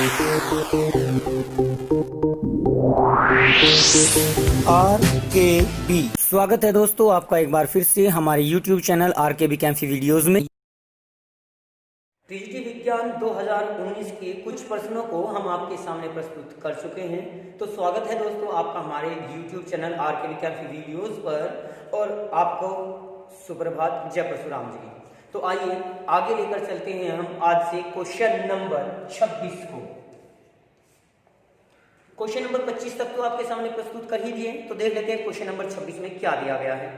RKB स्वागत है दोस्तों आपका एक बार फिर से हमारे YouTube चैनल RKB कैंफी वीडियोस में। टीजीटी विज्ञान 2019 के कुछ प्रश्नों को हम आपके सामने प्रस्तुत कर चुके हैं। तो स्वागत है दोस्तों आपका हमारे YouTube चैनल RKB कैंफी वीडियोस पर और आपको सुप्रभात, जय परशुराम जी। तो आइए आगे लेकर चलते हैं हम आज से क्वेश्चन नंबर 26 को। क्वेश्चन नंबर 25 तक तो आपके सामने प्रस्तुत कर ही दिए, तो देख लेते हैं क्वेश्चन नंबर 26 में क्या दिया गया है।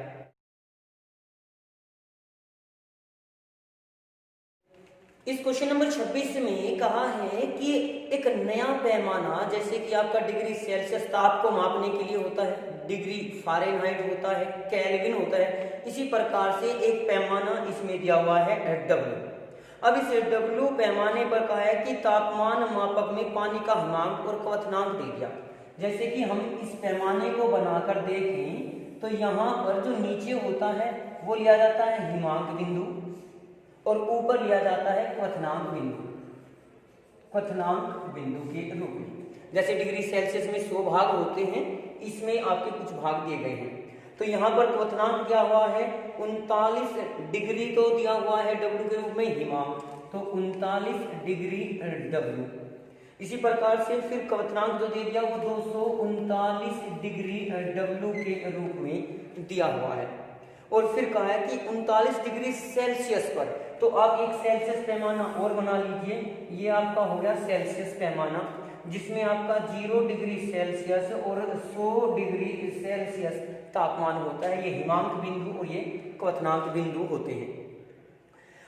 इस क्वेश्चन नंबर 26 में कहा है कि एक नया पैमाना, जैसे कि आपका डिग्री सेल्सियस ताप को मापने के लिए होता है, डिग्री फारेनहाइट होता है, केल्विन होता है, इसी प्रकार से एक पैमाना इसमें दिया हुआ है W। अब इस W पैमाने पर कहा है कि तापमान मापक में पानी का हिमांक और क्वथनांक दे दिया। जैसे कि हम इस पैमाने को बनाकर देखें तो यहाँ पर जो नीचे होता है वो लिया जाता है हिमांक बिंदु और ऊपर लिया जाता है क्वथनांक बिंदु के रूप में। जैसे डिग्री सेल्सियस में 100 भाग होते हैं, इसमें आपके कुछ भाग दिए गए हैं। तो यहाँ पर क्वथनांक दिया हुआ है 39 डिग्री, तो दिया हुआ है W के रूप में हिमांक, तो 39 डिग्री W। इसी प्रकार से फिर क्वथनांक जो दे दिया वो 239 डिग्री W के रूप में दिया हुआ है। और फिर कहा है कि 39 डिग्री सेल्सियस पर, तो आप एक सेल्सियस पैमाना और बना लीजिए। ये आपका हो गया सेल्सियस पैमाना, जिसमें आपका 0 डिग्री सेल्सियस और 100 डिग्री सेल्सियस तापमान होता है। ये हिमांक बिंदु और ये क्वथनांक बिंदु होते हैं।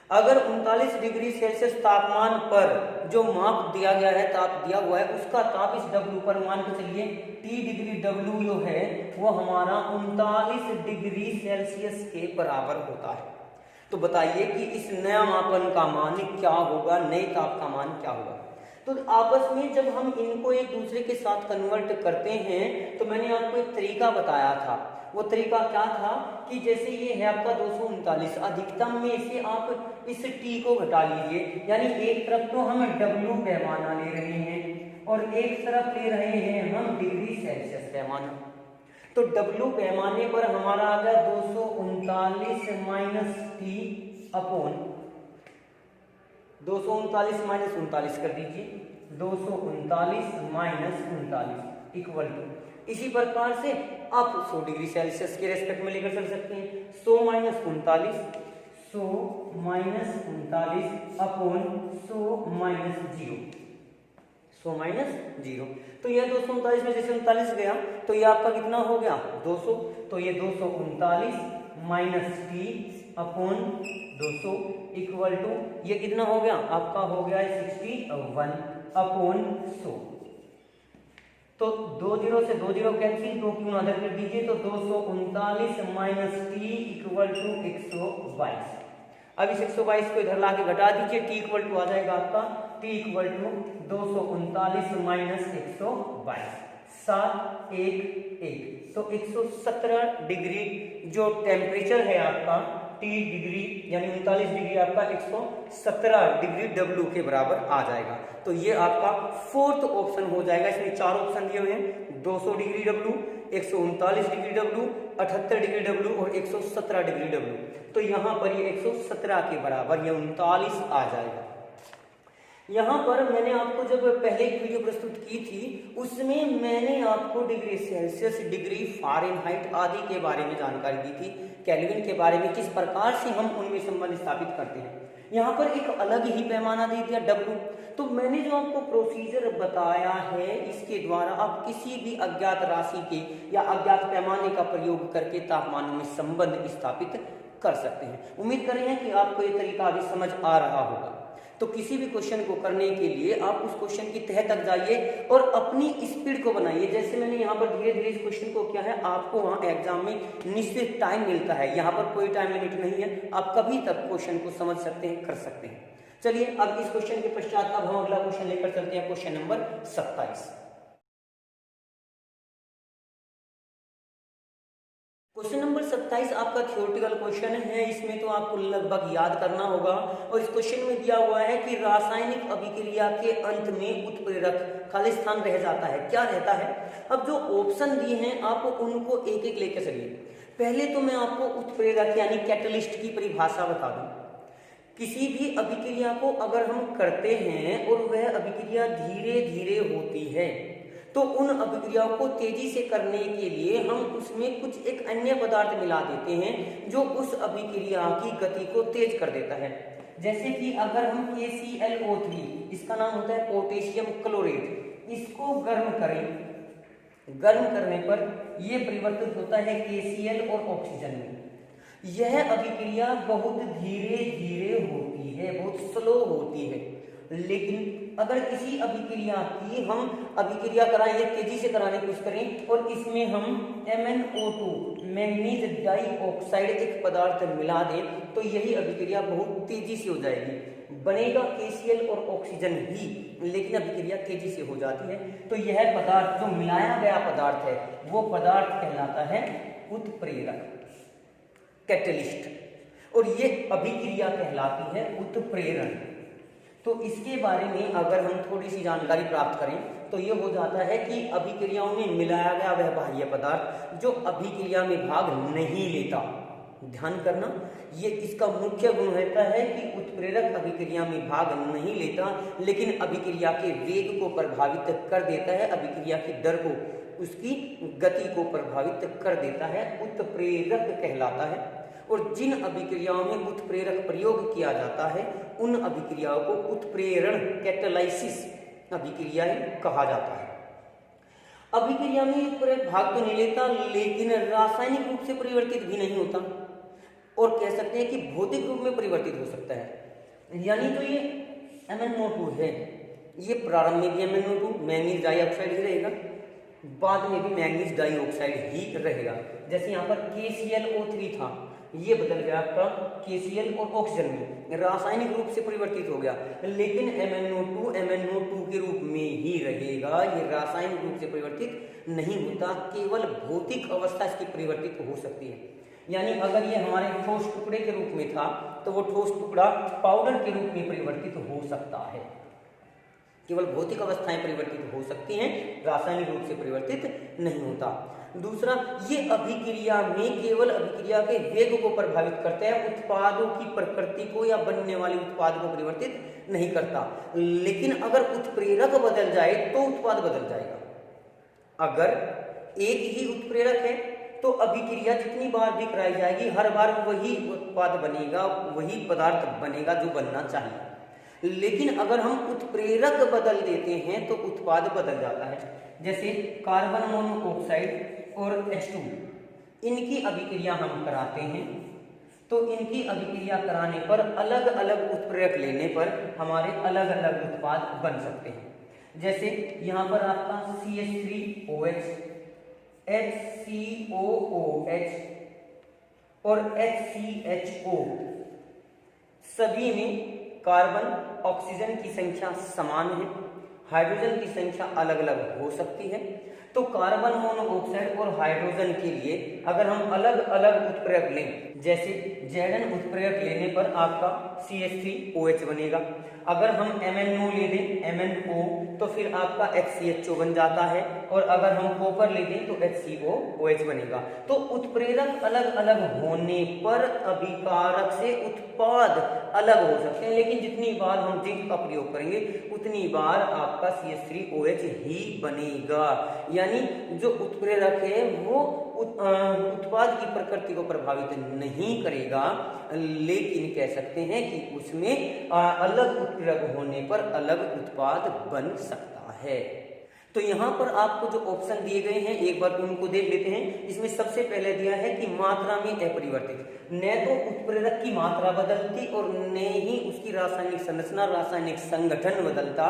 अगर 39 डिग्री सेल्सियस तापमान पर जो माप दिया गया है, ताप दिया हुआ है, उसका ताप इस W पर मान के चलिए T डिग्री W जो है वो हमारा 39 डिग्री सेल्सियस के बराबर होता है। तो बताइए कि इस नया मापन का मान क्या होगा, नए ताप का मान क्या होगा। तो आपस में जब हम इनको एक दूसरे के साथ कन्वर्ट करते हैं तो मैंने आपको एक तरीका बताया था। वो तरीका क्या था कि जैसे ये है आपका 239, अधिकतम में से आप इस T को घटा लीजिए, यानी एक तरफ तो हम W पैमाना ले रहे हैं और एक तरफ ले रहे हैं हम डिग्री सेल्सियस पैमाना। तो W पैमाने पर हमारा आ गया 239 माइनस T अपॉन 239 माइनस 39 कर दीजिए, 239 माइनस 39 इक्वल टू, इसी प्रकार से आप 100 डिग्री सेल्सियस के रेस्पेक्ट में लेकर चल सकते हैं। 100 minus 39, 100 minus 39 upon 100 minus 0, 100 minus 0। तो यह 239 में जैसे 39 गया तो ये आपका कितना हो गया 200, तो ये 239 minus T upon 200 equal to ये कितना हो गया आपका हो गया 61 अपॉन 100। तो 2 0 से 2 0 कैंसिल, 2 क्यों अदर कर दीजिए, तो 239 माइनस T इक्वल टू 122। अब इस 122 को इधर लाके घटा दीजिए, T इक्वल टू आ जाएगा आपका T इक्वल टू 239 माइनस 122, 7 1 1, तो 117 डिग्री जो टेम्परेचर है आपका T डिग्री यानी 39 डिग्री आपका 117 डिग्री W के बराबर आ जाएगा। तो ये आपका फोर्थ ऑप्शन हो जाएगा। इसमें 4 ऑप्शन दिए हुए हैं, 200 degree W, 139 degree W, 78 degree W और 117 डिग्री W। तो यहाँ पर ये 117 के बराबर ये 39 आ जाएगा। यहाँ पर मैंने आपको जब पहले एक वीडियो प्रस्तुत की थी उसमें मैंने आपको डिग्री सेल्सियस, डिग्री फारेनहाइट आदि के बारे में जानकारी दी थी, केल्विन के बारे में, किस प्रकार से हम उनमें संबंध स्थापित करते हैं। यहाँ पर एक अलग ही पैमाना दे दिया W। तो मैंने जो आपको प्रोसीजर बताया है इसके द्वारा आप किसी भी अज्ञात राशि के या अज्ञात पैमाने का प्रयोग करके तापमानों में संबंध स्थापित कर सकते हैं। उम्मीद कर रहे हैं कि आपको ये तरीका अभी समझ आ रहा होगा। तो किसी भी क्वेश्चन को करने के लिए आप उस क्वेश्चन की तह तक जाइए और अपनी स्पीड को बनाइए। जैसे मैंने यहाँ पर धीरे धीरे इस क्वेश्चन को किया है, आपको वहाँ एग्जाम में निश्चित टाइम मिलता है, यहाँ पर कोई टाइम लिमिट नहीं है, आप कभी तक क्वेश्चन को समझ सकते हैं, कर सकते हैं। चलिए अब इस क्वेश्चन के पश्चात अब हम अगला क्वेश्चन लेकर चलते हैं, क्वेश्चन नंबर 27। क्वेश्चन नंबर 27 आपका थ्योरेटिकल क्वेश्चन है। इसमें तो आपको लगभग याद करना होगा और इस क्वेश्चन में दिया हुआ है कि रासायनिक अभिक्रिया के अंत में उत्प्रेरक खाली स्थान रह जाता है, क्या रहता है। अब जो ऑप्शन दिए हैं आपको उनको एक एक लेके चलिए। पहले तो मैं आपको उत्प्रेरक यानी कैटलिस्ट की परिभाषा बता दूं। किसी भी अभिक्रिया को अगर हम करते हैं और वह अभिक्रिया धीरे धीरे होती है तो उन अभिक्रियाओं को तेजी से करने के लिए हम उसमें कुछ एक अन्य पदार्थ मिला देते हैं जो उस अभिक्रिया की गति को तेज कर देता है। जैसे कि अगर हम KClO3, इसका नाम होता है पोटेशियम क्लोरेट, इसको गर्म करें, गर्म करने पर यह परिवर्तित होता है KCl और ऑक्सीजन में। यह अभिक्रिया बहुत धीरे धीरे होती है, बहुत स्लो होती है। लेकिन अगर किसी अभिक्रिया की हम अभिक्रिया कराएं, ये तेजी से कराने की कोशिश करें और इसमें हम MnO2 मैंगनीज डाइऑक्साइड एक पदार्थ मिला दें तो यही अभिक्रिया बहुत तेजी से हो जाएगी। बनेगा KCl और ऑक्सीजन ही, लेकिन अभिक्रिया तेजी से हो जाती है। तो यह पदार्थ जो मिलाया गया पदार्थ है वो पदार्थ कहलाता है उत्प्रेरक, कैटलिस्ट, और ये अभिक्रिया कहलाती है उत्प्रेरण। तो इसके बारे में अगर हम थोड़ी सी जानकारी प्राप्त करें तो ये हो जाता है कि अभिक्रियाओं में मिलाया गया वह बाह्य पदार्थ जो अभिक्रिया में भाग नहीं लेता, ध्यान करना, ये इसका मुख्य गुण रहता है कि उत्प्रेरक अभिक्रिया में भाग नहीं लेता लेकिन अभिक्रिया के वेग को प्रभावित कर देता है, अभिक्रिया की दर को, उसकी गति को प्रभावित कर देता है, उत्प्रेरक कहलाता है। और जिन अभिक्रियाओं में उत्प्रेरक प्रयोग किया जाता है उन अभिक्रियाओं को उत्प्रेरण, कैटालाइसिस अभिक्रियाएं कहा जाता है। अभिक्रिया में उत्प्रेरक भाग तो नहीं लेता लेकिन रासायनिक रूप से परिवर्तित भी नहीं होता और कह सकते हैं कि भौतिक रूप में परिवर्तित हो सकता है। यानी तो ये MnO2 है, ये प्रारंभ में भी MnO2 मैंगनीज डाइऑक्साइड ही रहेगा, बाद में भी मैंगनीज डाइऑक्साइड ही रहेगा। जैसे यहाँ पर KClO3 था, ये बदल गया आपका KCl और ऑक्सीजन में, रासायनिक रूप से परिवर्तित हो गया, लेकिन MnO2 के रूप में ही रहेगा, ये रासायनिक रूप से परिवर्तित नहीं होता, केवल भौतिक अवस्था इसकी परिवर्तित हो सकती है। यानी अगर ये हमारे ठोस टुकड़े के रूप में था तो वो ठोस टुकड़ा पाउडर के रूप में परिवर्तित हो सकता है। केवल भौतिक अवस्थाएं परिवर्तित हो सकती हैं, रासायनिक रूप से परिवर्तित नहीं होता। दूसरा, ये अभिक्रिया में केवल अभिक्रिया के वेग को प्रभावित करता है, उत्पादों की प्रकृति को या बनने वाले उत्पाद को परिवर्तित नहीं करता। लेकिन अगर उत्प्रेरक बदल जाए तो उत्पाद बदल जाएगा। अगर एक ही उत्प्रेरक है तो अभिक्रिया जितनी बार भी कराई जाएगी हर बार वही उत्पाद बनेगा, वही पदार्थ बनेगा जो बनना चाहिए। लेकिन अगर हम उत्प्रेरक बदल देते हैं तो उत्पाद बदल जाता है। जैसे कार्बन मोनोऑक्साइड और H2, इनकी अभिक्रिया हम कराते हैं तो इनकी अभिक्रिया कराने पर अलग अलग उत्प्रेरक लेने पर हमारे अलग अलग उत्पाद बन सकते हैं। जैसे यहाँ पर आपका CH3OH, HCOOH और HCHO, सभी में कार्बन ऑक्सीजन की संख्या समान है, हाइड्रोजन की संख्या अलग अलग हो सकती है। तो कार्बन मोनोऑक्साइड और हाइड्रोजन के लिए अगर हम अलग अलग उत्प्रेरक लें, जैसे Zn उत्प्रेरक लेने पर आपका CH3OH बनेगा। अगर हम MnO ले दें, MnO, तो फिर आपका HCHO बन जाता है, और अगर हम कॉपर ले दें तो HCOOH बनेगा। तो उत्प्रेरक अलग अलग होने पर अभिकारक से उत्पाद अलग हो सकते हैं, लेकिन जितनी बार हम जिंक का प्रयोग करेंगे उतनी बार आपका CH3OH ही बनेगा। यानी जो उत्प्रेरक है वो उत्पाद की प्रकृति को प्रभावित नहीं करेगा, लेकिन कह सकते हैं कि उसमें अलग उत्प्रेरक होने पर अलग उत्पाद बन सकता है। तो यहाँ पर आपको जो ऑप्शन दिए गए हैं एक बार उनको देख लेते हैं। इसमें सबसे पहले दिया है कि मात्रा में अपरिवर्तित, न तो उत्प्रेरक की मात्रा बदलती और न ही उसकी रासायनिक संरचना, रासायनिक संगठन बदलता।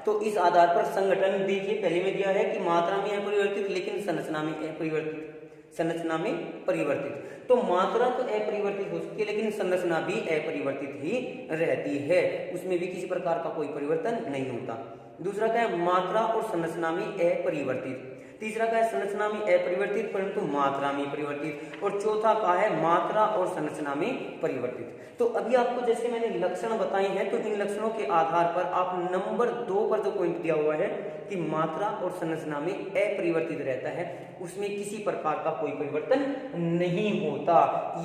तो इस आधार पर संगठन देखिए, पहले में दिया है कि मात्रा में अपरिवर्तित लेकिन संरचना में अपरिवर्तित, संरचना में परिवर्तित। तो मात्रा तो अपरिवर्तित हो सकती है लेकिन संरचना भी अपरिवर्तित ही रहती है, उसमें भी किसी प्रकार का कोई परिवर्तन नहीं होता। दूसरा क्या है, मात्रा और संरचना में अपरिवर्तित। तीसरा का है संरचना में अपरिवर्तित परंतु मात्रा में परिवर्तित, और चौथा का है मात्रा और संरचना में परिवर्तित। तो अभी आपको जैसे मैंने लक्षण बताए हैं, तो इन लक्षणों के आधार पर आप नंबर 2 पर जो पॉइंट दिया हुआ है कि मात्रा और संरचना में अपरिवर्तित रहता है, उसमें किसी प्रकार का कोई परिवर्तन नहीं होता,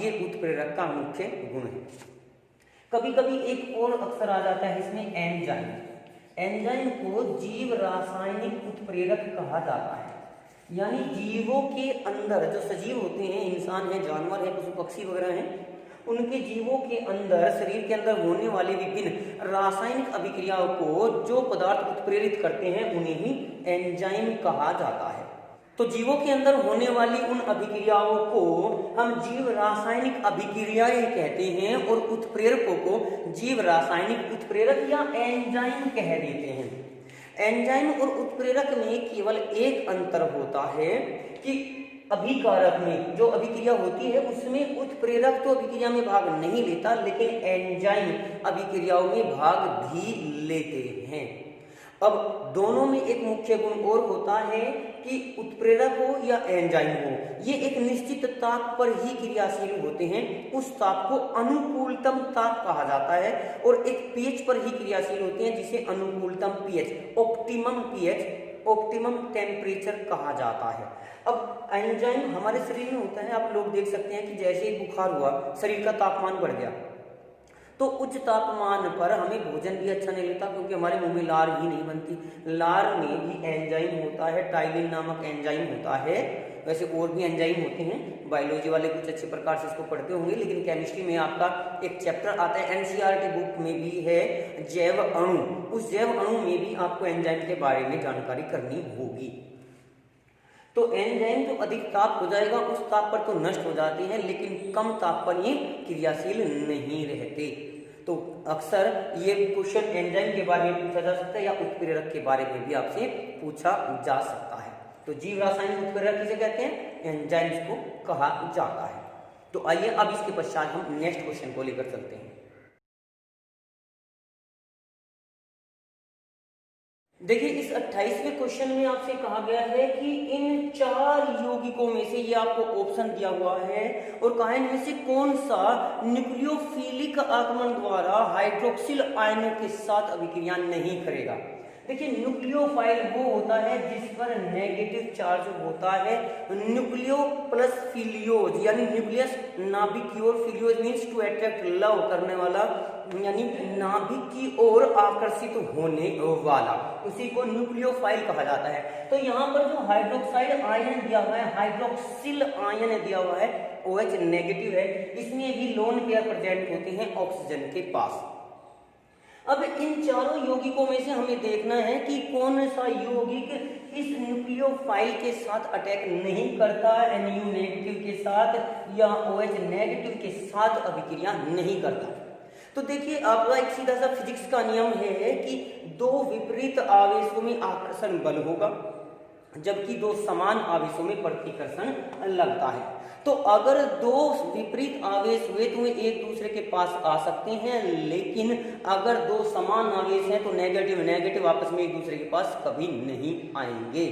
ये उत्प्रेरक का मुख्य गुण है। कभी कभी एक और अक्षर आ जाता है इसमें एंजाइम। एंजाइम को जीव रासायनिक उत्प्रेरक कहा जाता है, यानी जीवों के अंदर जो सजीव होते हैं, इंसान है, जानवर है, पशु पक्षी वगैरह हैं, उनके जीवों के अंदर, शरीर के अंदर होने वाले विभिन्न रासायनिक अभिक्रियाओं को जो पदार्थ उत्प्रेरित करते हैं उन्हें ही एंजाइम कहा जाता है। तो जीवों के अंदर होने वाली उन अभिक्रियाओं को हम जीव रासायनिक अभिक्रियाएं कहते हैं और उत्प्रेरकों को जीव रासायनिक उत्प्रेरक या एंजाइम कह देते हैं। एंजाइम और उत्प्रेरक में केवल एक अंतर होता है कि अभिकारक में जो अभिक्रिया होती है उसमें उत्प्रेरक तो अभिक्रिया में भाग नहीं लेता, लेकिन एंजाइम अभिक्रियाओं में भाग भी लेते हैं। अब दोनों में एक मुख्य गुण और होता है कि उत्प्रेरक हो या एंजाइम हो, ये एक निश्चित ताप पर ही क्रियाशील होते हैं। उस ताप को अनुकूलतम ताप कहा जाता है, और एक पीएच पर ही क्रियाशील होते हैं जिसे अनुकूलतम pH, optimum pH, optimum temperature कहा जाता है। अब एंजाइम हमारे शरीर में होता है, आप लोग देख सकते हैं कि जैसे ही बुखार हुआ, शरीर का तापमान बढ़ गया, तो उच्च तापमान पर हमें भोजन भी अच्छा नहीं लगता, क्योंकि हमारे मुंह में लार ही नहीं बनती। लार में भी एंजाइम होता है, टाइलिन नामक एंजाइम होता है। वैसे और भी एंजाइम होते हैं, बायोलॉजी वाले कुछ अच्छे प्रकार से इसको पढ़ते होंगे, लेकिन केमिस्ट्री में आपका एक चैप्टर आता है, एनसीईआरटी बुक में भी है, जैव अणु। उस जैव अणु में भी आपको एंजाइम के बारे में जानकारी करनी होगी। तो एंजाइम जो अधिक ताप हो जाएगा उस ताप पर तो नष्ट हो जाती है, लेकिन कम ताप पर ये क्रियाशील नहीं रहते। तो अक्सर ये क्वेश्चन एंजाइम के बारे में पूछा जा सकता है या उत्प्रेरक के बारे में भी आपसे पूछा जा सकता है। तो जीव रासायनिक उत्प्रेरक किसे कहते हैं? एंजाइम्स को कहा जाता है। तो आइए अब इसके पश्चात हम नेक्स्ट क्वेश्चन को लेकर चलते हैं। देखिए इस 28वें क्वेश्चन में आपसे कहा गया है कि इन 4 यौगिकों में से, ये आपको ऑप्शन दिया हुआ है, और कहा इनमें से कौन सा न्यूक्लियोफिलिक आगमन द्वारा हाइड्रोक्सिल आयनों के साथ अभिक्रिया नहीं करेगा। देखिए न्यूक्लियोफाइल वो होता है जिस पर नेगेटिव चार्ज होता है। न्यूक्लियो प्लस फिलियोज, यानी न्यूक्लियस नाभिक की ओर, फिलियोज मीन्स टू अट्रैक्ट, लव करने वाला, यानी नाभिक की ओर आकर्षित होने वाला, उसी को न्यूक्लियोफाइल कहा जाता है। तो यहाँ पर जो हाइड्रोक्साइड आयन दिया हुआ है, हाइड्रोक्सिल आयन दिया हुआ है, OH नेगेटिव है, इसमें भी लोन पेयर प्रेजेंट होते हैं ऑक्सीजन के पास। अब इन चारों यौगिकों में से हमें देखना है कि कौन सा यौगिक इस न्यूक्लियोफाइल के साथ अटैक नहीं करता, Nu नेगेटिव के साथ या OH नेगेटिव के साथ अभिक्रिया नहीं करता। तो देखिए आपका एक सीधा सा फिजिक्स का नियम है कि 2 विपरीत आवेशों में आकर्षण बल होगा, जबकि 2 समान आवेशों में प्रतिकर्षण लगता है। तो अगर 2 विपरीत आवेश हुए तो वे एक दूसरे के पास आ सकते हैं, लेकिन अगर 2 समान आवेश हैं तो नेगेटिव नेगेटिव आपस में एक दूसरे के पास कभी नहीं आएंगे।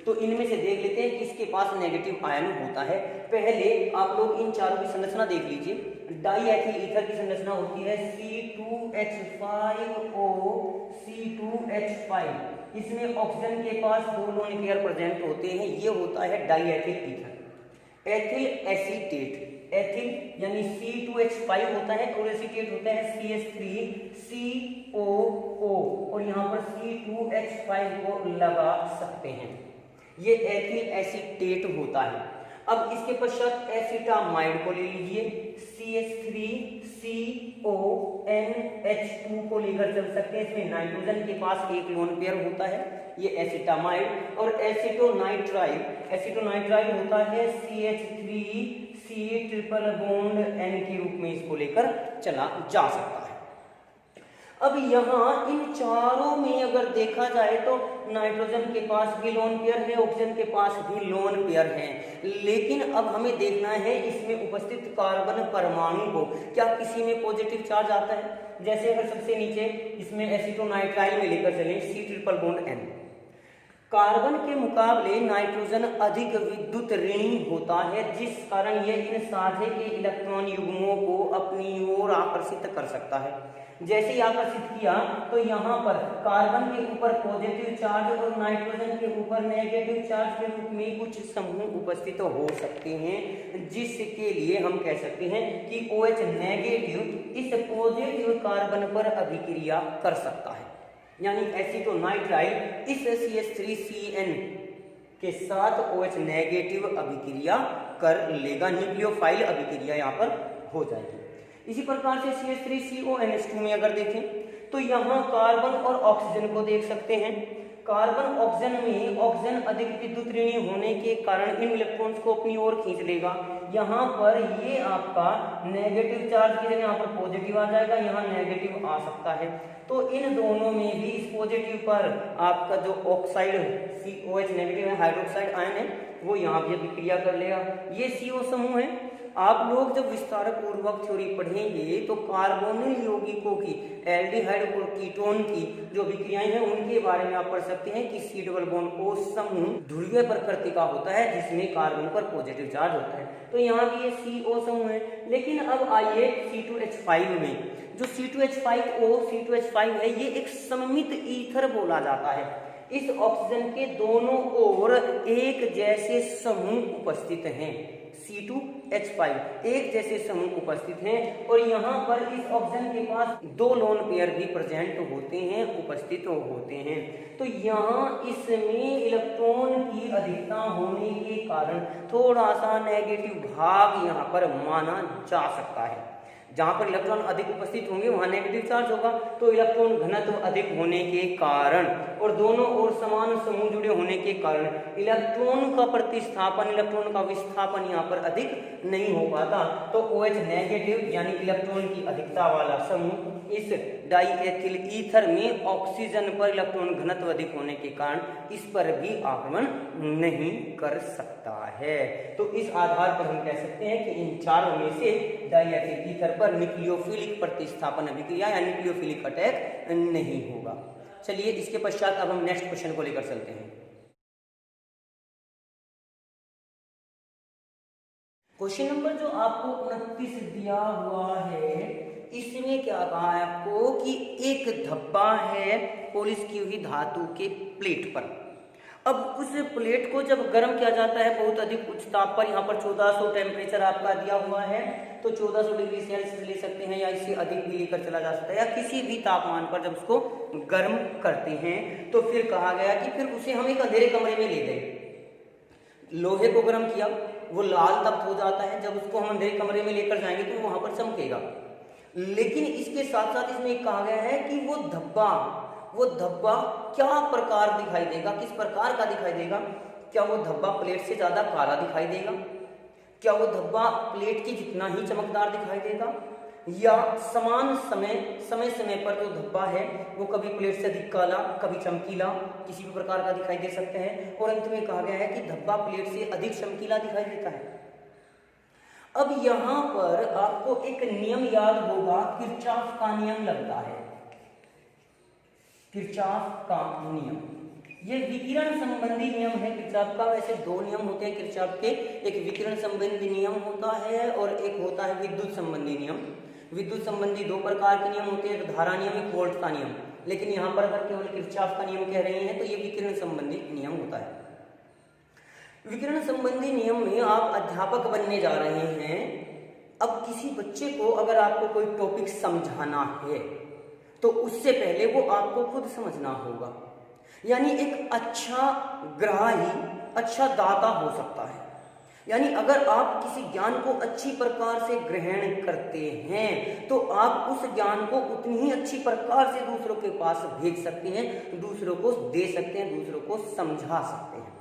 तो इनमें से देख लेते हैं किसके पास नेगेटिव आयन होता है। पहले आप लोग इन चारों की संरचना देख लीजिए। डाई एथिल ईथर की संरचना होती है C2H5O C2H5। इसमें ऑक्सीजन के पास 2 लोन पेयर प्रेजेंट होते हैं, ये होता है die ethyl ether. Ethyl acetate, ethyl यानी C2H5 होता है और एसीटेट होता है CH3COO, और यहाँ पर C2H5 को लगा सकते हैं, ये एथिल एसीटेट होता है। अब इसके पश्चात एसिटामाइड को ले लीजिए, CH3CONH2 को लेकर चल सकते हैं। इसमें नाइट्रोजन के पास 1 लोन पेयर होता है, ये एसिटामाइड। और एसिटोनाइट्राइल, एसिटोनाइट्राइल होता है CH3C ट्रिपल बॉन्ड N के रूप में इसको लेकर चला जा सकता है। अब यहाँ इन चारों में अगर देखा जाए तो नाइट्रोजन के पास भी लोन पेयर है, ऑक्सीजन के पास भी लोन पेयर है, लेकिन अब हमें देखना है इसमें उपस्थित कार्बन परमाणु को क्या किसी में पॉजिटिव चार्ज आता है। जैसे अगर सबसे नीचे इसमें एसिटोनाइट्राइल में लेकर चलें C triple bond N, carbon के मुकाबले नाइट्रोजन अधिक विद्युत ऋणी होता है, जिस कारण यह इन साझे के इलेक्ट्रॉन युग्मों को अपनी ओर आकर्षित कर सकता है। जैसे ही आकर्षित किया तो यहाँ पर कार्बन के ऊपर पॉजिटिव चार्ज और नाइट्रोजन के ऊपर नेगेटिव चार्ज के रूप में कुछ समूह उपस्थित हो सकते हैं, जिसके लिए हम कह सकते हैं कि OH नेगेटिव इस पॉजिटिव कार्बन पर अभिक्रिया कर सकता है। यानी एसीटोनाइट्राइल इस CH3CN के साथ OH नेगेटिव अभिक्रिया कर लेगा, न्यूक्लियोफाइल अभिक्रिया यहाँ पर हो जाएगी। इसी प्रकार से CH3CONH2 में अगर देखें तो यहाँ कार्बन और ऑक्सीजन को देख सकते हैं। कार्बन ऑक्सीजन में ऑक्सीजन अधिक विद्युत ऋणी होने के कारण इन इलेक्ट्रॉन्स को अपनी ओर खींच लेगा। यहाँ पर ये आपका नेगेटिव चार्ज की जगह यहाँ पर पॉजिटिव आ जाएगा, यहाँ नेगेटिव आ सकता है। तो इन दोनों में भी इस पॉजिटिव पर आपका जो ऑक्साइड COH नेगेटिव है, हाइड्रोक्साइड आयन है, वो यहाँ भी अभिक्रिया कर लेगा। ये CO समूह है। आप लोग जब विस्तार पूर्वक थ्योरी पढ़ेंगे तो कार्बोनिल यौगिकों की, एल्डिहाइड और कीटोन की जो अभिक्रियाएं हैं उनके बारे में आप पढ़ सकते हैं कि C डबल बॉन्ड O समूह ध्रुवीय प्रकृति का होता है, जिसमें कार्बन पर पॉजिटिव चार्ज होता है। तो यहाँ भी ये CO समूह है। लेकिन अब आइए C2H5 में, जो C2H5O C2H5 है, ये एक सममित ईथर बोला जाता है। इस ऑक्सीजन के दोनों ओर एक जैसे समूह उपस्थित हैं। C2H5 एक जैसे समूह उपस्थित हैं और यहाँ पर इस ऑक्सीजन के पास 2 लोन पेयर भी प्रेजेंट होते हैं, उपस्थित होते हैं। तो यहाँ इसमें इलेक्ट्रॉन की अधिकता होने के कारण थोड़ा सा नेगेटिव भाग यहाँ पर माना जा सकता है। जहां पर इलेक्ट्रॉन अधिक उपस्थित होंगे वहां नेगेटिव चार्ज होगा, तो इलेक्ट्रॉन घनत्व अधिक होने के कारण और दोनों ओर समान समूह जुड़े होने के कारण इलेक्ट्रॉन का प्रतिस्थापन, इलेक्ट्रॉन का विस्थापन यहाँ पर अधिक नहीं हो पाता। तो OH नेगेटिव यानी इलेक्ट्रॉन की अधिकता वाला समूह इस डाईएथिल ईथर में ऑक्सीजन पर इलेक्ट्रॉन घनत्व अधिक होने के कारण इस पर भी आक्रमण नहीं कर सकता है। तो इस आधार पर हम कह सकते हैं कि इन चारों में से डाईएथिल ईथर पर न्यूक्लियोफिलिक प्रतिस्थापन अभिक्रिया या न्यूक्लियोफिलिक अटैक नहीं होगा। चलिए इसके पश्चात अब हम नेक्स्ट क्वेश्चन को लेकर चलते हैं। क्वेश्चन नंबर जो आपको 29 दिया हुआ है, इसमें क्या कहा है आपको कि एक धब्बा है पॉलिश की हुई धातु के प्लेट पर। अब उस प्लेट को जब गर्म किया जाता है बहुत अधिक उच्च ताप पर, यहाँ पर 1400 टेम्परेचर आपका दिया हुआ है, तो 1400 डिग्री सेल्सियस ले सकते हैं या इससे अधिक भी लेकर चला जा सकता है, या किसी भी तापमान पर जब उसको गर्म करते हैं तो फिर कहा गया कि फिर उसे हम एक अंधेरे कमरे में ले गए। लोहे को गर्म किया, वो लाल तप्त हो जाता है, जब उसको हम अंधेरे कमरे में लेकर जाएंगे तो वहां पर चमकेगा। लेकिन इसके साथ साथ इसमें कहा गया है कि वो धब्बा क्या प्रकार दिखाई देगा, किस प्रकार का दिखाई देगा। क्या वो धब्बा प्लेट से ज्यादा काला दिखाई देगा, क्या वो धब्बा प्लेट के जितना ही चमकदार दिखाई देगा, या समान समय पर जो धब्बा है वो कभी प्लेट से अधिक काला, कभी चमकीला, किसी भी प्रकार का दिखाई दे सकते हैं। और अंत में कहा गया है कि धब्बा प्लेट से अधिक चमकीला दिखाई देता है। अब यहाँ पर आपको एक नियम याद होगा, किरचॉफ का नियम लगता है। किरचॉफ का नियम, ये विकिरण संबंधी नियम है किरचॉफ का। वैसे 2 नियम होते हैं किरचॉफ के, एक विकिरण संबंधी नियम होता है और एक होता है विद्युत संबंधी नियम। विद्युत संबंधी 2 प्रकार के नियम होते हैं, एक धारा नियम, एक वोल्ट का नियम। लेकिन यहाँ पर अगर केवल किरचॉफ का नियम कह रहे हैं तो ये विकिरण संबंधी नियम होता है। विकिरण संबंधी नियम में आप अध्यापक बनने जा रहे हैं। अब किसी बच्चे को अगर आपको कोई टॉपिक समझाना है तो उससे पहले वो आपको खुद समझना होगा। यानी एक अच्छा ग्राही अच्छा दाता हो सकता है। यानी अगर आप किसी ज्ञान को अच्छी प्रकार से ग्रहण करते हैं तो आप उस ज्ञान को उतनी ही अच्छी प्रकार से दूसरों के पास भेज सकते हैं, दूसरों को दे सकते हैं, दूसरों को समझा सकते हैं।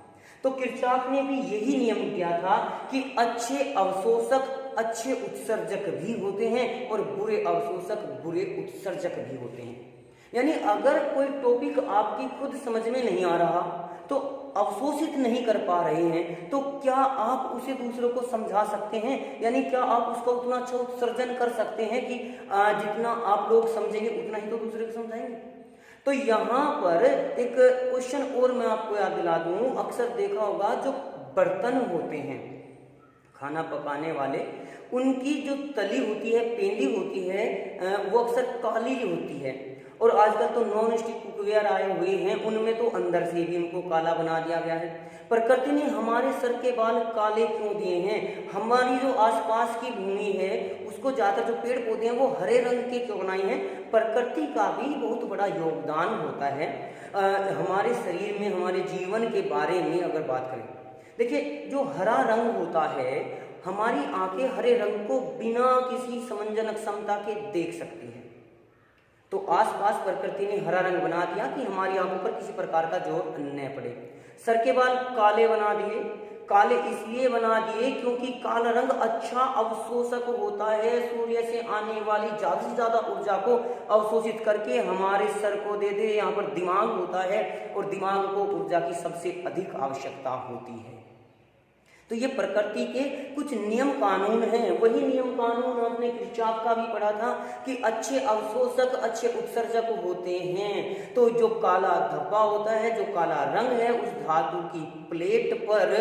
तो किरचॉफ ने भी यही नियम किया था कि अच्छे अवशोषक अच्छे उत्सर्जक भी होते हैं और बुरे अवशोषक बुरे उत्सर्जक भी होते हैं। यानी अगर कोई टॉपिक आपकी खुद समझ में नहीं आ रहा, तो अवशोषित नहीं कर पा रहे हैं, तो क्या आप उसे दूसरों को समझा सकते हैं? यानी क्या आप उसका उतना अच्छा उत्सर्जन कर सकते हैं कि जितना आप लोग समझेंगे उतना ही तो दूसरे को समझाएंगे? तो यहाँ पर एक क्वेश्चन और मैं आपको याद दिला दूं, अक्सर देखा होगा जो बर्तन होते हैं खाना पकाने वाले, उनकी जो तली होती है, पेंदी होती है, वो अक्सर काली होती है। और आजकल तो नॉन स्टिक कुकवेयर आए हुए हैं, उनमें तो अंदर से भी उनको काला बना दिया गया है। प्रकृति ने हमारे सर के बाल काले क्यों दिए हैं? हमारी जो आसपास की भूमि है उसको ज्यादातर जो पेड़ पौधे हैं वो हरे रंग के क्यों बनाई हैं? प्रकृति का भी बहुत बड़ा योगदान होता है हमारे शरीर में, हमारे जीवन के बारे में अगर बात करें। देखिए, जो हरा रंग होता है, हमारी आंखें हरे रंग को बिना किसी समंजन क्षमता के देख सकती है। तो आसपास प्रकृति ने हरा रंग बना दिया कि हमारी आंखों पर किसी प्रकार का जोर न पड़े। सर के बाल काले बना दिए, काले इसलिए बना दिए क्योंकि काला रंग अच्छा अवशोषक होता है, सूर्य से आने वाली ज्यादा से ज्यादा ऊर्जा को अवशोषित करके हमारे सर को दे दे। यहाँ पर दिमाग होता है और दिमाग को ऊर्जा की सबसे अधिक आवश्यकता होती है। तो ये प्रकृति के कुछ नियम कानून हैं। वही नियम कानून हमने किरचॉफ का भी पढ़ा था कि अच्छे अवशोषक अच्छे उत्सर्जक होते हैं। तो जो काला धब्बा होता है, जो काला रंग है, उस धातु की प्लेट पर,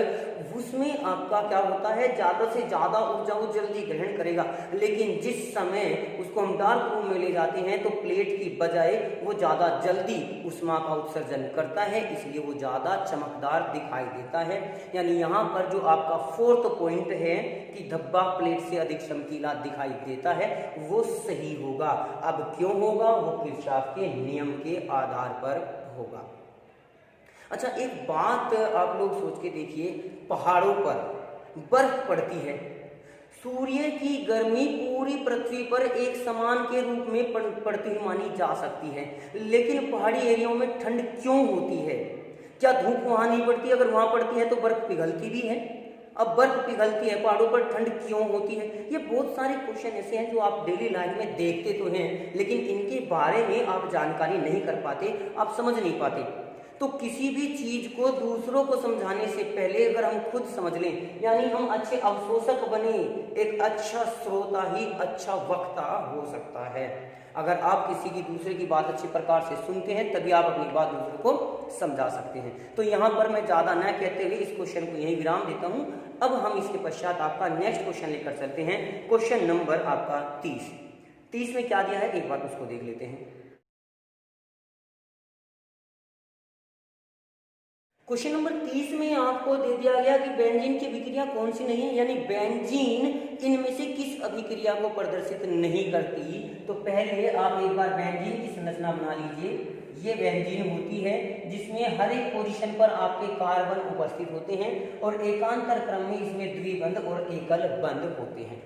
उसमें आपका क्या होता है, ज्यादा से ज्यादा ऊर्जा वो जल्दी ग्रहण करेगा। लेकिन जिस समय उसको हम डार्क रूम में ले जाते हैं तो प्लेट की बजाय वो ज्यादा जल्दी ऊष्मा का उत्सर्जन करता है, इसलिए वो ज्यादा चमकदार दिखाई देता है। यानी यहाँ पर जो आपका फोर्थ पॉइंट है कि धब्बा प्लेट से अधिक चमकीला दिखाई देता है, वो सही होगा। अब क्यों होगा? वो किरचॉफ के नियम के आधार पर होगा। अच्छा, एक बात आप लोग सोच के देखिए, पहाड़ों पर बर्फ पड़ती है, सूर्य की गर्मी पूरी पृथ्वी पर एक समान के रूप में पड़ती हुई मानी जा सकती है, लेकिन पहाड़ी एरियाओं में ठंड क्यों होती है? क्या धूप वहां नहीं पड़ती? अगर वहां पड़ती है तो बर्फ पिघलती भी है। अब बर्फ पिघलती है, पहाड़ों पर ठंड क्यों होती है? ये बहुत सारे क्वेश्चन ऐसे हैं जो आप डेली लाइफ में देखते तो हैं, लेकिन इनके बारे में आप जानकारी नहीं कर पाते, आप समझ नहीं पाते। तो किसी भी चीज को दूसरों को समझाने से पहले अगर हम खुद समझ लें, यानी हम अच्छे अवशोषक बने, एक अच्छा श्रोता ही अच्छा वक्ता हो सकता है। अगर आप किसी की दूसरे की बात अच्छी प्रकार से सुनते हैं, तभी आप अपनी बात दूसरों को समझा सकते हैं। तो यहाँ पर मैं ज्यादा न कहते हुए इस क्वेश्चन को यही विराम देता हूँ। अब हम इसके पश्चात आपका नेक्स्ट क्वेश्चन लेकर चलते हैं। क्वेश्चन नंबर आपका 30 में क्या दिया है, एक बार उसको देख लेते हैं। क्वेश्चन नंबर 30 में आपको दे दिया गया कि बेंजीन की अभिक्रिया कौन सी नहीं है, यानी बेंजीन इनमें से किस अभिक्रिया को प्रदर्शित नहीं करती। तो पहले आप एक बार बेंजीन की संरचना बना लीजिए। ये बेंजीन होती है जिसमें हर एक पोजीशन पर आपके कार्बन उपस्थित होते हैं और एकांतर क्रम में इसमें द्विबंध और एकल बंध होते हैं।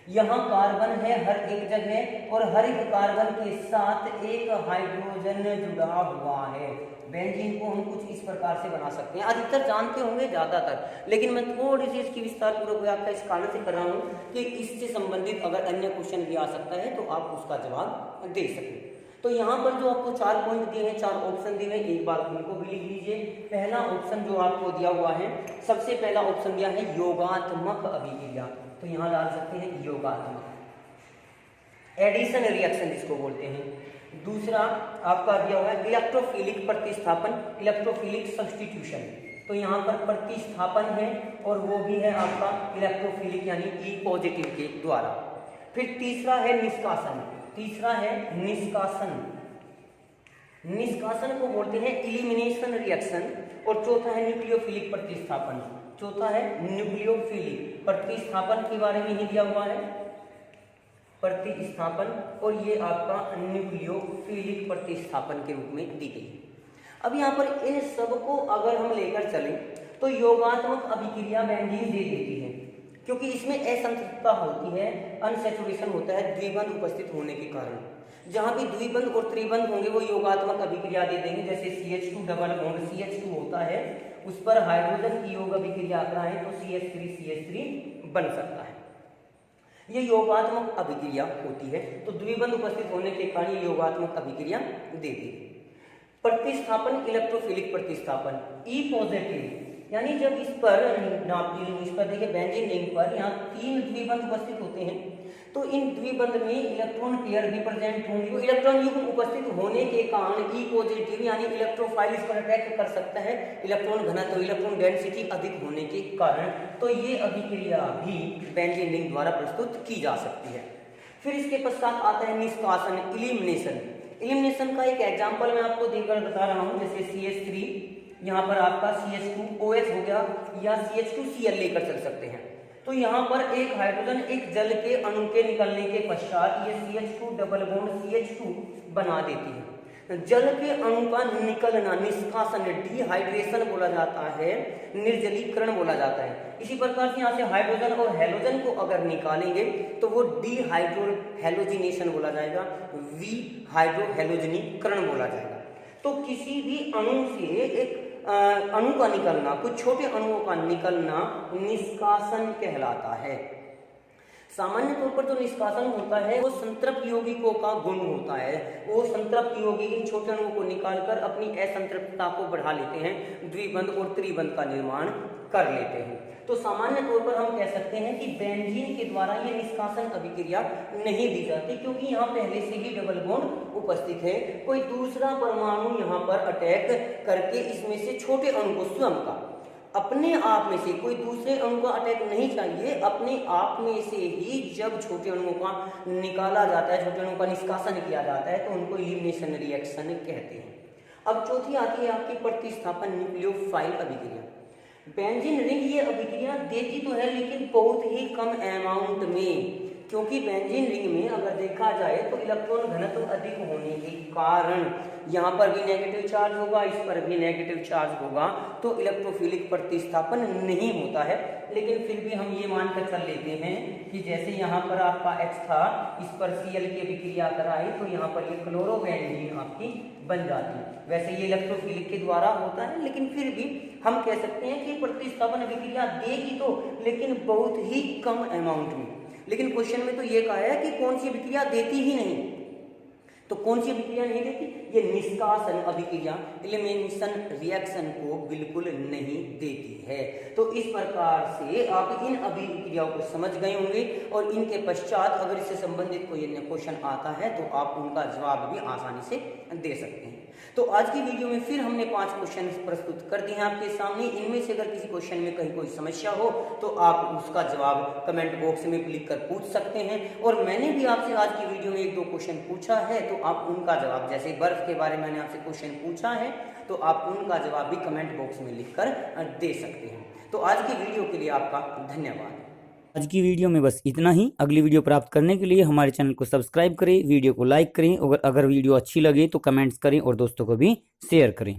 यहाँ कार्बन है हर एक जगह और हर एक कार्बन के साथ एक हाइड्रोजन जुड़ा हुआ है। बेंजीन को हम कुछ इस प्रकार से बना सकते हैं, अधिकतर जानते होंगे ज्यादातर, लेकिन मैं थोड़ी सी इसकी विस्तार पूर्वक व्याख्या इस कारण से कर रहा हूँ कि इससे संबंधित अगर अन्य क्वेश्चन भी आ सकता है तो आप उसका जवाब दे सकें। तो यहाँ पर जो आपको 4 पॉइंट दिए हैं, 4 ऑप्शन दिए हैं, एक बार उनको भी लिख लीजिए। पहला ऑप्शन जो आपको दिया हुआ है, सबसे पहला ऑप्शन दिया है योगात्मक अभिक्रिया, तो यहाँ डाल सकते हैं योगात्मक, एडिशन रिएक्शन जिसको बोलते हैं। दूसरा आपका दिया हुआ है इलेक्ट्रोफिलिक प्रतिस्थापन, इलेक्ट्रोफिलिक सब्स्टिट्यूशन, तो यहाँ पर प्रतिस्थापन है और वो भी है आपका इलेक्ट्रोफिलिक यानी ई पॉजिटिव के द्वारा। फिर तीसरा है निष्कासन, तीसरा है निष्कासन, निष्कासन को बोलते हैं इलिमिनेशन रिएक्शन। और चौथा है न्यूक्लियोफिलिक प्रतिस्थापन, चौथा है न्यूक्लियोफिलिक प्रतिस्थापन के बारे में ही दिया हुआ है, प्रतिस्थापन, और ये आपका न्यूक्लियोफिलिक प्रतिस्थापन के रूप में दी गई है। अब यहाँ पर इन सबको अगर हम लेकर चलें तो योगात्मक अभिक्रिया बेंजीन दे देती है, क्योंकि इसमें असंतृप्तता होती है, अनसैचुरेशन होता है द्विबंध उपस्थित होने के कारण। जहां भी द्विबंध और त्रिबंध होंगे वो योगात्मक अभिक्रिया दे देंगे। जैसे CH2 डबल बॉन्ड CH2 होता है, उस पर हाइड्रोजन की योग अभिक्रिया कराएं तो CH3 बन सकता है। ये योगात्मक अभिक्रिया होती है, तो द्विबंध उपस्थित होने के कारण योगात्मक अभिक्रिया दे दी। प्रतिस्थापन इलेक्ट्रोफिलिक प्रतिस्थापन, ई पॉजिटिव यानी जब इस पर देखिए बेंजीन रिंग पर यहाँ 3 द्विबंध उपस्थित होते हैं, तो इन द्विबंध में इलेक्ट्रॉन पेयर भी प्रेजेंट होंगे। इलेक्ट्रॉन युग्म उपस्थित होने के कारण ई पॉजिटिव यानी इलेक्ट्रोफाइल इस पर अटैक कर सकता है, इलेक्ट्रॉन घनत्व इलेक्ट्रॉन डेंसिटी अधिक होने के कारण। तो ये अभिक्रिया भी बेंजीन रिंग द्वारा प्रस्तुत की जा सकती है। फिर इसके पश्चात आता है निष्कासन, इलिमिनेशन। इलिमिनेशन का एक एग्जांपल मैं आपको देकर बता रहा हूँ, जैसे CH3, यहाँ पर आपका CH2OH हो गया या CH2Cl लेकर चल सकते हैं। तो यहाँ पर एक हाइड्रोजन एक जल के अणु के निकलने के पश्चात ये CH2 डबल बॉन्ड CH2 बना देती है। जल के अणु का निकलना निष्कासन, डिहाइड्रेशन बोला जाता है, निर्जलीकरण बोला जाता है। इसी प्रकार से यहाँ से हाइड्रोजन और हेलोजन को अगर निकालेंगे तो वो डिहाइड्रो हेलोजिनेशन बोला जाएगा, हाइड्रोहेलोजनीकरण बोला जाएगा। तो किसी भी अणु से एक अणु का निकलना, कुछ छोटे अणुओं का निकलना निष्कासन कहलाता है। सामान्य तौर पर जो निष्कासन होता है वो संतृप्त यौगिकों का गुण होता है। वो संतृप्त यौगिक इन छोटे अणुओं को निकालकर अपनी असंतृप्तता को बढ़ा लेते हैं, द्विबंध और त्रिबंध का निर्माण कर लेते हैं। तो सामान्य तौर पर हम कह सकते हैं कि बेंजीन के द्वारा ये निष्कासन अभिक्रिया नहीं दी जाती, क्योंकि यहाँ पहले से ही डबल बॉन्ड उपस्थित है। कोई दूसरा परमाणु यहाँ पर अटैक करके इसमें से छोटे अणु को स्वयं का, अपने आप में से कोई दूसरे अणु का अटैक नहीं चाहिए, अपने आप में से ही जब छोटे अणुओं का निकाला जाता है, छोटे अणुओं का निष्कासन किया जाता है, तो उनको एलिमिनेशन रिएक्शन कहते हैं। अब चौथी आती है आपकी प्रतिस्थापन न्यूक्लियोफाइल अभिक्रिया। बेंजीन रिंग ये अभिक्रिया देती तो है लेकिन बहुत ही कम अमाउंट में, क्योंकि बेंजीन रिंग में अगर देखा जाए तो इलेक्ट्रॉन घनत्व अधिक होने के कारण यहाँ पर भी नेगेटिव चार्ज होगा, इस पर भी नेगेटिव चार्ज होगा, तो इलेक्ट्रोफिलिक प्रतिस्थापन नहीं होता है। लेकिन फिर भी हम ये मानकर चल लेते हैं कि जैसे यहाँ पर आपका H था, इस पर Cl की अभिक्रिया कराई तो यहाँ पर ये क्लोरोबेंजीन आपकी बन जाती है। वैसे ये इलेक्ट्रोफिलिक के द्वारा होता है, लेकिन फिर भी हम कह सकते हैं कि प्रतिस्थापन अभिक्रिया देगी तो, लेकिन बहुत ही कम अमाउंट में। लेकिन क्वेश्चन में तो ये कहा है कि कौन सी अभिक्रिया देती ही नहीं, तो कौन सी अभिक्रिया नहीं देती? ये निष्कासन अभिक्रिया, एलिमिनेशन रिएक्शन को बिल्कुल नहीं देती है। तो इस प्रकार से आप इन अभिक्रियाओं को समझ गए होंगे, और इनके पश्चात अगर इससे संबंधित कोई क्वेश्चन आता है तो आप उनका जवाब भी आसानी से दे सकते हैं। तो आज की वीडियो में फिर हमने 5 क्वेश्चन प्रस्तुत कर दिए हैं आपके सामने। इनमें से अगर किसी क्वेश्चन में कहीं कोई समस्या हो तो आप उसका जवाब कमेंट बॉक्स में लिख कर पूछ सकते हैं। और मैंने भी आपसे आज की वीडियो में 1-2 क्वेश्चन पूछा है, तो आप उनका जवाब, जैसे बर्फ के बारे में मैंने आपसे क्वेश्चन पूछा है, तो आप उनका जवाब भी कमेंट बॉक्स में लिखकर दे सकते हैं। तो आज की वीडियो के लिए आपका धन्यवाद। आज की वीडियो में बस इतना ही। अगली वीडियो प्राप्त करने के लिए हमारे चैनल को सब्सक्राइब करें, वीडियो को लाइक करें, और अगर वीडियो अच्छी लगे तो कमेंट्स करें और दोस्तों को भी शेयर करें।